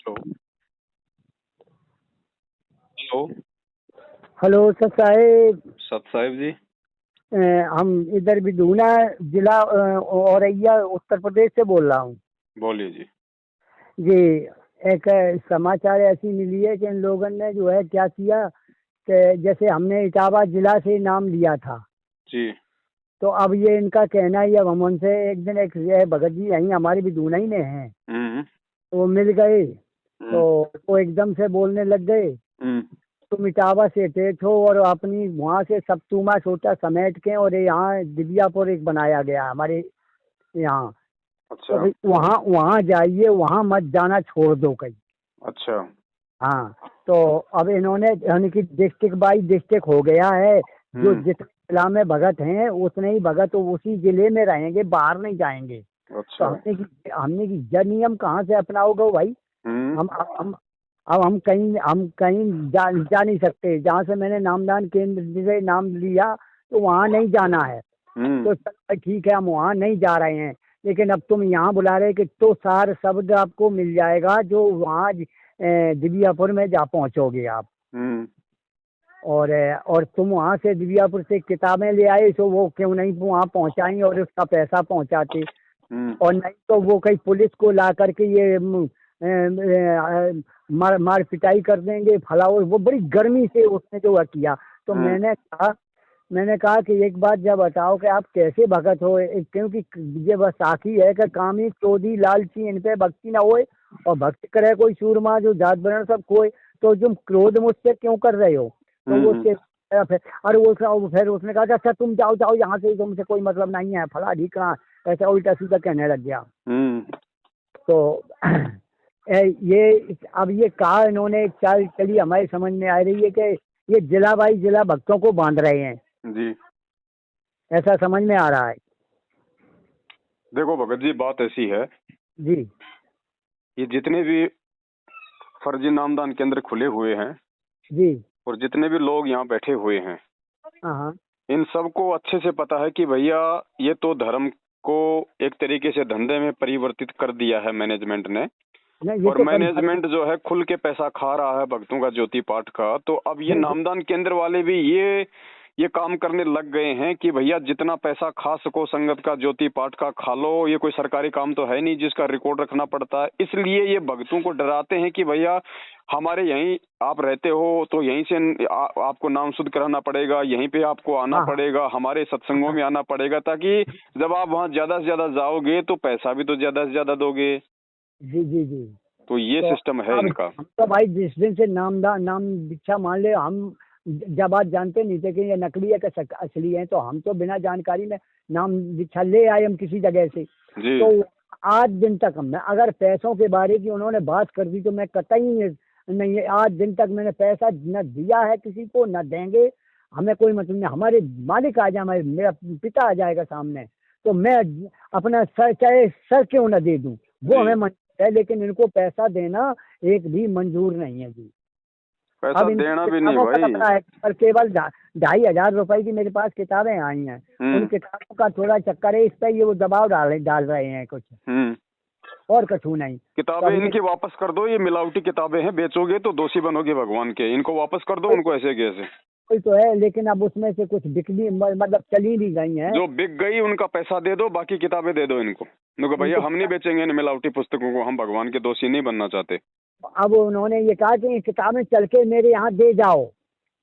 Hello. Hello. Hello sir साहेब। सत साहिब जी। हम इधर बिदूना जिला औरैया उत्तर प्रदेश से बोल रहा हूँ बोलिए जी। जी। एक समाचार ऐसी मिली है कि इन लोगों ने जो है क्या किया कि जैसे हमने इटावा जिला से नाम लिया था, जी। तो अब ये इनका कहना ही, अब हम उनसे एक दिन एक ये भगत जी यहीं हमारे बिदूना ही में हैं, हम्म। तो वो मिल गए तो हम्म। वो एकदम से बोलने लग गए, हम्म। तुम इटावा से थे हो और अपनी वहाँ से सब तूमा छोटा समेट के और यहाँ दिव्यापुर एक बनाया गया हमारे यहाँ, तो अच्छा। भाई वहाँ वहाँ जाइए, वहाँ मत जाना, छोड़ दो कहीं। अच्छा। हाँ, तो अब इन्होंने यानी कि डिस्ट्रिक्ट बाई डिस्ट्रिक्ट हो गया है, जो हम्म। जिस जिला में भगत हैं उतने ही भगत तो उसी जिले में रहेंगे, बाहर नहीं जाएंगे। तो अच्छा। हमने की जब नियम कहाँ से अपनाओगे भाई। हम्म। हम अब हम कहीं जा नहीं सकते। जहाँ से मैंने नामदान केंद्र से नाम लिया तो वहाँ नहीं जाना है, हम्म। तो चलो भाई ठीक है, हम वहाँ नहीं जा रहे हैं, लेकिन अब तुम यहाँ बुला रहे कि तो सार शब्द आपको मिल जाएगा जो वहाँ दिव्यापुर में जा पहुँचोगे आप। हम्म। और तुम वहाँ से दिव्यापुर से किताबें ले आए, तो वो क्यों नहीं वहाँ पहुँचाई और उसका पैसा पहुँचाते। हम्म। और नहीं तो वो कहीं पुलिस को ला करके ये मार पिटाई कर देंगे फला। वो बड़ी गर्मी से उसने जो है किया। तो मैंने कहा कि एक बात जब बताओ कि आप कैसे भगत हो, क्योंकि ये बस साखी है कि कामी क्रोधी लालची इन पे भक्ति ना होए, और भक्ति करे कोई सूरमा जो जात वर्ण सब खोए, तो तुम क्रोध मुझसे क्यों कर रहे हो। तो वो हम्म। उसके अरे वो फिर उसने कहा कि अच्छा तुम जाओ जाओ यहाँ से, तुमसे कोई मतलब नहीं है फला ढीका, ऐसा उल्टा सीधा कहने लग गया। हम्म। तो ये अब ये कहा इन्होंने चाल चली हमारी समझ में आ रही है कि ये जिला बाई जिला भक्तों को बांध रहे हैं, जी। ऐसा समझ में आ रहा है देखो भगत जी, बात ऐसी है, जी। ये जितने भी फर्जी नामदान केंद्र खुले हुए हैं जी। और जितने भी लोग यहाँ बैठे हुए हैं, हाँ हाँ। इन सबको अच्छे से पता है कि भैया ये तो धर्म को एक तरीके से धंधे में परिवर्तित कर दिया है मैनेजमेंट ने। नहीं, ये और तो मैनेजमेंट जो है खुल के पैसा खा रहा है भक्तों का ज्योति पाठ का। तो अब ये नामदान केंद्र वाले भी ये काम करने लग गए हैं कि भैया जितना पैसा खा सको संगत का ज्योति पाठ का खा लो। ये कोई सरकारी काम तो है नहीं जिसका रिकॉर्ड रखना पड़ता है, इसलिए ये भक्तों को डराते हैं कि भैया हमारे यहीं आप रहते हो तो यहीं से आपको नाम शुद्ध कराना पड़ेगा, यहीं पे आपको आना हाँ पड़ेगा, हमारे सत्संगों में आना पड़ेगा, ताकि जब आप वहाँ ज्यादा से ज्यादा जाओगे तो पैसा भी तो ज्यादा से ज्यादा दोगे। जी जी जी। तो ये तो सिस्टम है अब इनका। हम तो भाई जिस दिन से नाम दीक्षा मान ले, हम जब आज जानते नहीं थे कि ये नकली है कि असली है, तो हम तो बिना जानकारी में नाम दीक्षा ले आए हम किसी जगह से। जी। तो आज दिन तक मैं अगर पैसों के बारे की उन्होंने बात कर दी तो मैं कतई नहीं है, आज दिन तक मैंने पैसा न दिया है किसी को, न देंगे। हमें कोई मतलब नहीं, हमारे मालिक आ जाए, मेरा पिता आ जाएगा सामने, तो मैं अपना सर चाहे सर क्यों न दे दूं, वो हमें मंजूर है, लेकिन इनको पैसा देना एक भी मंजूर नहीं है जी। पैसा अब इन देना भी नहीं किताबों का भाई। लफड़ा है, पर केवल 2,500 रुपए की मेरे पास किताबें आई हैं। उन किताबों का थोड़ा चक्कर है, इस पर ये वो दबाव डाल रहे हैं कुछ, और कछु नहीं। किताबें तो इनकी वापस कर दो, ये मिलावटी किताबें हैं, बेचोगे तो दोषी बनोगे भगवान के। इनको वापस कर दो, उनको ऐसे कैसे। कोई तो है, लेकिन अब उसमें से कुछ बिकनी मतलब चली भी गई हैं। जो बिक गई उनका पैसा दे दो, बाकी किताबें दे दो इनको। देखो भैया हम नहीं बेचेंगे इन मिलावटी पुस्तकों को, हम भगवान के दोषी नहीं बनना चाहते। अब उन्होंने ये कहा कि ये किताबें चल के मेरे यहाँ दे जाओ,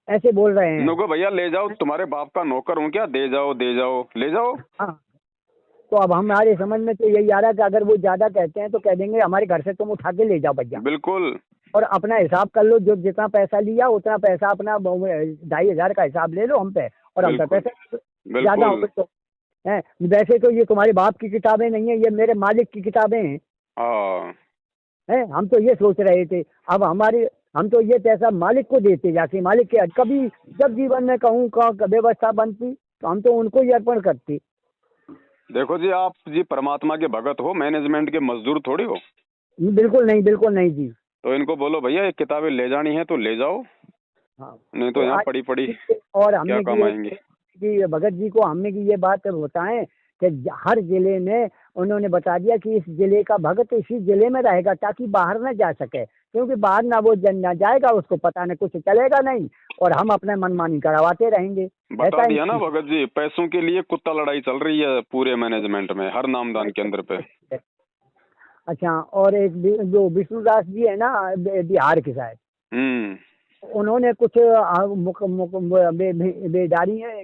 ऐसे बोल रहे हैं। नुको भैया ले जाओ, तुम्हारे बाप का नौकर हूँ क्या, दे जाओ दे जाओ ले जाओ। हाँ, तो अब हमारे समझ में तो यही आ रहा है कि अगर वो ज्यादा कहते हैं तो कह देंगे हमारे घर से तुम उठा के ले जाओ भैया। बिल्कुल। और अपना हिसाब कर लो, जो जितना पैसा लिया उतना पैसा अपना 2,500 का हिसाब ले लो हम पे, और हम पे पैसा ज्यादा हो तो है। वैसे तो ये तुम्हारे बाप की किताबें नहीं है, ये मेरे मालिक की किताबें हैं। हैं, हम तो ये सोच रहे थे। अब हम तो ये पैसा मालिक को देते, जाके मालिक के कभी जब जीवन में कहूँ का व्यवस्था बनती तो हम तो उनको ही अर्पण करते। देखो जी, आप जी परमात्मा के भगत हो, मैनेजमेंट के मजदूर थोड़ी हो। बिल्कुल नहीं, बिल्कुल नहीं जी। तो इनको बोलो भैया ये किताबें ले जानी है तो ले जाओ। हाँ, नहीं तो यहाँ पड़ी पड़ी और क्या हमने काम आएंगे। कि भगत जी को हमने की ये बात बताएं कि हर जिले में उन्होंने बता दिया कि इस जिले का भगत इसी जिले में रहेगा, ताकि बाहर न जा सके, क्योंकि बाहर ना वो जन ना जाएगा, उसको पता नहीं, कुछ चलेगा नहीं, और हम अपने मनमानी करवाते रहेंगे। बता दिया ना भगत जी, पैसों के लिए कुत्ता लड़ाई चल रही है पूरे मैनेजमेंट में, हर नामदान केंद्र पे। अच्छा, और एक जो विष्णुदास जी है ना, बिहार के शायद, उन्होंने कुछ बेदारी है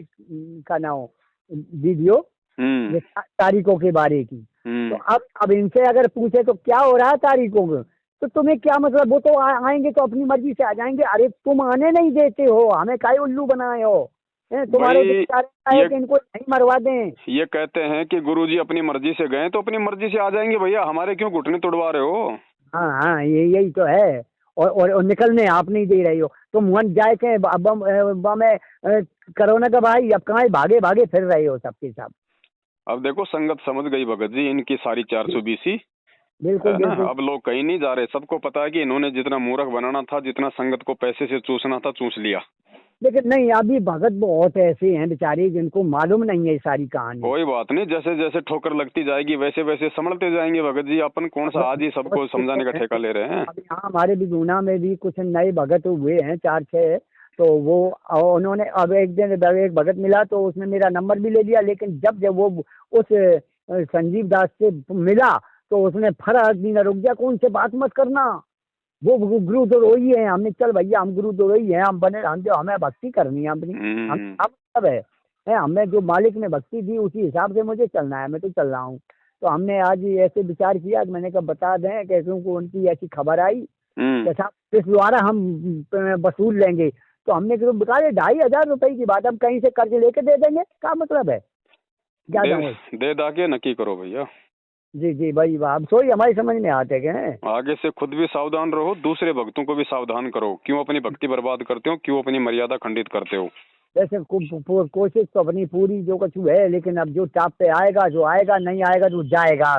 का नाम वीडियो तारीखों के बारे की। तो अब इनसे अगर पूछे तो क्या हो रहा है तारीखों का, तो तुम्हें क्या मतलब, वो तो आएंगे तो अपनी मर्जी से आ जाएंगे। अरे तुम आने नहीं देते हो, हमें काहे उल्लू बनाए हो? तुम्हारे कि इनको नहीं मरवा दें। ये कहते हैं कि गुरुजी अपनी मर्जी से गए तो अपनी मर्जी से आ जाएंगे भैया, हमारे क्यों घुटने तुड़वा रहे हो? हाँ हाँ, यही तो है। और निकलने आप नहीं दे रही हो, तुम वहाँ जाए के कोरोना का भाई, अब कहाँ भागे भागे फिर रहे हो सबके सब। अब देखो संगत समझ गई भगत जी इनकी सारी 420। बिल्कुल बिल्कुल। अब लोग कहीं नहीं जा रहे, सबको पता है कि इन्होंने जितना मूर्ख बनाना था, जितना संगत को पैसे से चूसना था, चूस लिया। लेकिन नहीं, अभी भगत बहुत ऐसे हैं बेचारे जिनको मालूम नहीं है सारी कहानी। कोई बात नहीं, जैसे जैसे ठोकर लगती जाएगी वैसे वैसे संभलते जाएंगे भगत जी। अपन कौन सा आज ही सबको समझाने का ठेका ले रहे हैं? अब यहाँ हमारे बिगुना में भी कुछ नए भगत हुए हैं 4-6, तो वो उन्होंने अब एक दिन एक भगत मिला तो उसने मेरा नंबर भी ले लिया, लेकिन जब जब वो उस संजीव दास से मिला तो उसने फर्क भी न रुक गया, कौन से बात मत करना, वो गुरु तो रोई है। हमने चल भैया हम गुरु तो रोई है, हम बने, हम जो हमें भक्ति करनी है अपनी, हम सब है, हमें जो मालिक ने भक्ति दी उसी हिसाब से मुझे चलना है, मैं तो चल रहा हूँ। तो हमने आज ऐसे विचार किया कि मैंने कहा बता दें कैसे को उनकी ऐसी खबर आई जैसा इस द्वारा हम वसूल लेंगे। तो हमने बता 2,500 रुपए की बात, हम कहीं से कर्ज लेके दे देंगे, क्या मतलब है? दे दाके नक्की करो भैया। जी जी भाई, आप सोई हमारी समझ में आते हैं। आगे से खुद भी सावधान रहो, दूसरे भक्तों को भी सावधान करो। क्यों अपनी भक्ति बर्बाद करते हो, क्यों अपनी मर्यादा खंडित करते हो? वैसे कोशिश तो अपनी पूरी जो कुछ है, लेकिन अब जो टाप पे आएगा, जो आएगा, नहीं आएगा तो जाएगा,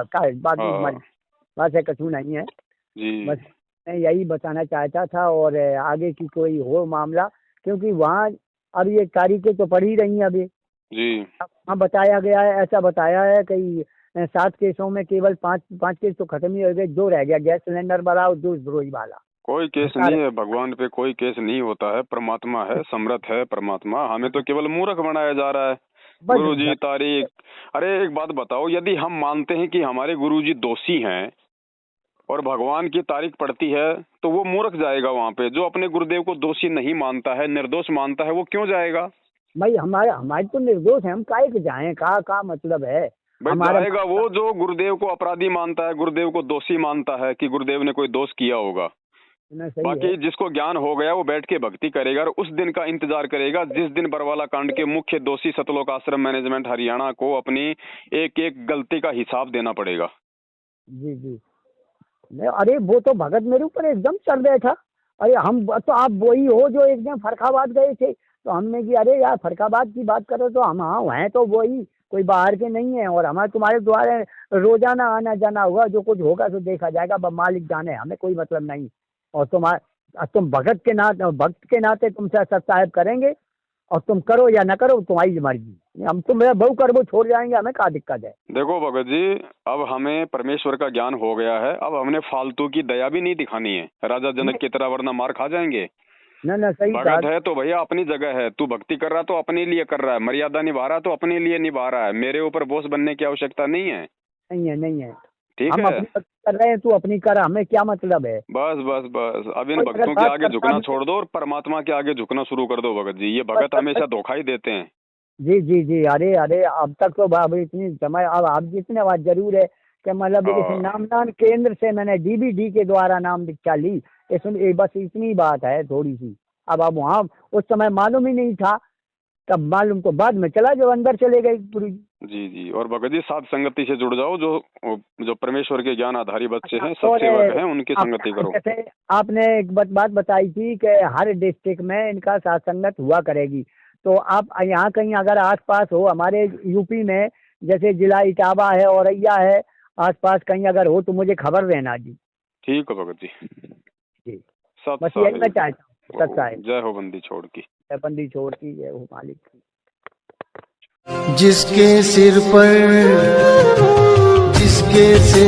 बस है, कछु नहीं है जी। बस मैं यही बताना चाहता था, और आगे की कोई हो मामला, क्योंकि वहाँ अब ये तारीखें तो पड़ ही रही हैं अभी जी। हाँ बताया गया है, ऐसा बताया है कि 7 केसों में केवल 5 केस तो खत्म ही हो गए, 2 रह गया, गैस सिलेंडर वाला और द्रोही वाला। कोई केस नहीं है, भगवान पे कोई केस नहीं होता है, परमात्मा है, समर्थ है परमात्मा, हमें तो केवल मूर्ख बनाया जा रहा है। गुरुजी तारीख, अरे एक बात बताओ, यदि हम मानते हैं कि हमारे गुरुजी दोषी हैं और भगवान की तारीख पड़ती है तो वो मूर्ख जाएगा वहाँ पे। जो अपने गुरुदेव को दोषी नहीं मानता है, निर्दोष मानता है, वो क्यों जाएगा? भाई हमारे तो निर्दोष है, हम काहे के जाएं, का मतलब है? भाई जाएगा वो जो गुरुदेव को अपराधी मानता है, गुरुदेव को दोषी मानता है कि गुरुदेव ने कोई दोष किया होगा। बाकी जिसको ज्ञान हो गया वो बैठ के भक्ति करेगा और उस दिन का इंतजार करेगा जिस दिन बरवाला कांड के मुख्य दोषी सतलोक आश्रम मैनेजमेंट हरियाणा को अपनी एक एक गलती का हिसाब देना पड़ेगा। जी जी। अरे वो तो भगत मेरे ऊपर एकदम चढ़ गया था। अरे हम तो, आप वही हो जो एक दिन फरखाबाद गए थे, तो हमने कि अरे यार फरखाबाद की बात करो तो हम हाँ हैं तो वही, कोई बाहर के नहीं है, और हमारे तुम्हारे द्वारा रोजाना आना जाना होगा, जो कुछ होगा तो देखा जाएगा, मालिक जाने, हमें कोई मतलब नहीं। और तुम भगत के नाते, भक्त के नाते तुमसे सत्साहिब करेंगे, और तुम करो या न करो तुम्हारी मर्जी, हम तुम बहु कर वो छोड़ जाएंगे, हमें क्या दिक्कत है? देखो भगत जी, अब हमें परमेश्वर का ज्ञान हो गया है, अब हमने फालतू की दया भी नहीं दिखानी है राजा जनक की तरह, वरना मार खा जाएंगे। ना सही भगत है तो भैया अपनी जगह है, तू भक्ति कर रहा तो अपने लिए कर रहा है, मर्यादा निभा रहा तो अपने लिए निभा रहा है, मेरे ऊपर बोझ बनने की आवश्यकता नहीं है। नहीं है ठीक हम है, अपनी कर रहे हैं, तू अपनी कर, हमें क्या मतलब है? बस बस बस, अब इन भक्तों के आगे झुकना छोड़ दो और परमात्मा के आगे झुकना शुरू कर दो भगत जी। ये भगत हमेशा धोखा ही देते हैं। जी जी जी। अरे अरे अब तक तो बाबू इतनी समय, अब आप जितने बात जरूर है कि मतलब इस नामदान केंद्र से मैंने डीबीडी के द्वारा नाम दीक्षा ली, इसमें बस इतनी बात है थोड़ी सी। अब वहाँ उस समय मालूम ही नहीं था, तब मालूम तो बाद में चला जो अंदर चले गए पूरी। जी जी। और भगत जी साथ संगति से जुड़ जाओ, जो परमेश्वर के ज्ञान आधारी बच्चे हैं, सत्सेवक हैं, उनकी संगति करो। जैसे आपने एक बात बताई थी कि हर डिस्ट्रिक्ट में इनका साथ संगत हुआ करेगी, तो आप यहाँ कहीं अगर आसपास हो हमारे यूपी में, जैसे जिला इटावा है, औरैया है, आसपास कहीं अगर हो तो मुझे खबर देना जी। ठीक है भगत जी। जी बस यही मैं चाहता हूँ। जय हो बंदी छोड़ की। जय बंदी छोड़ की, जय हो मालिक की। जिसके सिर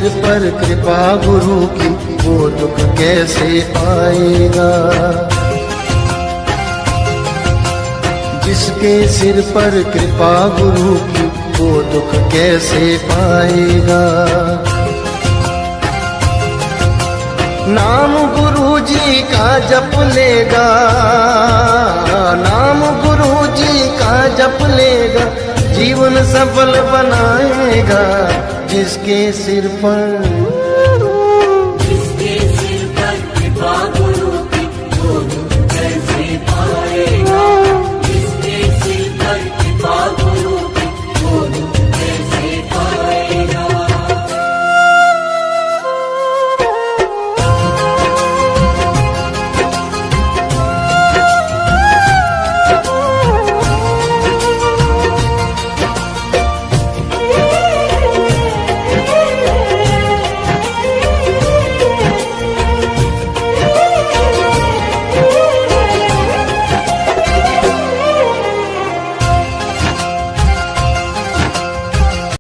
पर कृपा गुरु की, वो दुख कैसे पाएगा। जिसके सिर पर कृपा गुरु की, वो दुख कैसे पाएगा। नाम गुरु जी का जप लेगा, नाम गुरु जी का जप लेगा, जीवन सफल बनाएगा। जिसके सिर पर